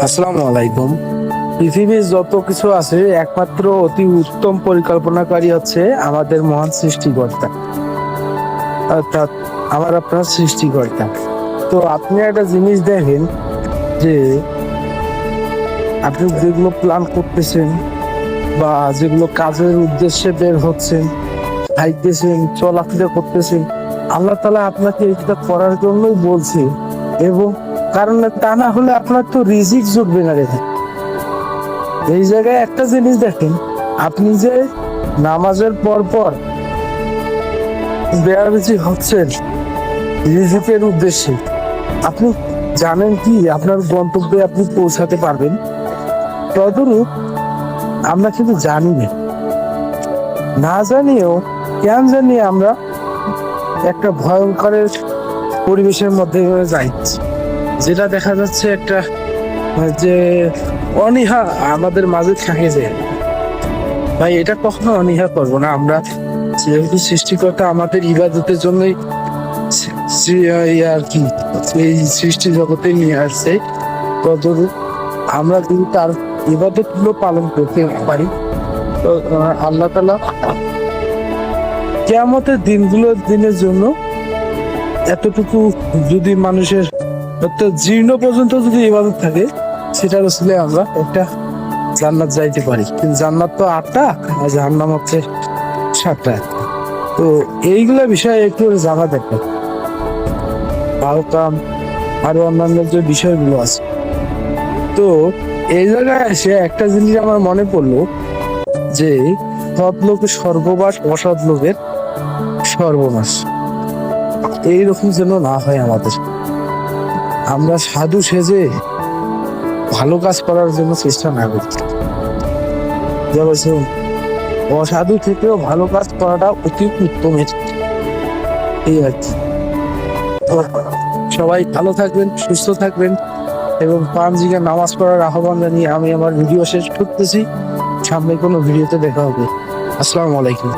আসসালামু আলাইকুম। পৃথিবীর যত কিছু আছে একমাত্র অতি উত্তম পরিকল্পনাকারী হচ্ছে আমাদের মহান সৃষ্টিকর্তা, অর্থাৎ আমার আপনার সৃষ্টিকর্তা। তো আপনি একটা জিনিস দেখেন যে আপনি যেগুলো প্ল্যান করতেছেন বা যেগুলো কাজের উদ্দেশ্যে বের হচ্ছেন, খাইতেছেন, চলাফেরা করতেছেন, আল্লাহ তাআলা আপনাকে এটা করার জন্যই বলছে। এবং কারণ তা না হলে আপনার তো রিজিক জুটবে না রে ভাই। এই জায়গায় একটা জিনিস দেখেন, আপনি যে নামাজের পর পর বেয়ারবেজি হচ্ছেন রিজিকের উদ্দেশ্যে, আপনি জানেন কি আপনার গন্তব্যে আপনি পৌঁছাতে পারবেন? তদরূপ আমরা কিন্তু জানি না, না জানিয়েও কেন জানি আমরা একটা ভয়ঙ্করের পরিবেশের মধ্যে যাইছি, যেটা দেখা যাচ্ছে একটা যে অনীহা আমাদের মাঝে থাকে যায়। ভাই এটা কখনো অনীহা করবো না আমরা, যেহেতু সৃষ্টিকর্তা আমাদের ইবাদতের জন্যই আর কি এই সৃষ্টি জগতে নিয়ে আসছে। ততটুকু আমরা যদি তার ইবাদত গুলো পালন করতে পারি, তো আল্লাহ তাআলা কিয়ামতের দিনের জন্য এতটুকু যদি মানুষের অর্থাৎ জীর্ণ পর্যন্ত যদি ইবাদত থাকে, সেটার আসলে আমরা একটা জান্নাত যাইতে পারি। কিন্তু জান্নাত তো 8টা আর জাহান্নাম হচ্ছে 7টা। তো এইগুলা বিষয়ে একটু জানা দরকার। ভালো কাম আরো অন্যান্য যে বিষয়গুলো আছে। তো এই জায়গায় এসে একটা জিনিস আমার মনে পড়লো যে সৎ লোকের স্বর্গবাস, অসৎ লোকের সর্বনাশ। এইরকম যেন না হয় আমাদের। আমরা সাধু সেজে ভালো কাজ করার জন্য চেষ্টা না করি। যেমন অসাধু থেকেও ভালো কাজ করাটা অতি উত্তমের, এই আর কি। তো সবাই ভালো থাকবেন, সুস্থ থাকবেন এবং 5 ওয়াক্ত নামাজ পড়ার আহ্বান জানিয়ে আমি আমার ভিডিও শেষ করতেছি। সামনে কোনো ভিডিওতে দেখা হবে। আসসালামু আলাইকুম।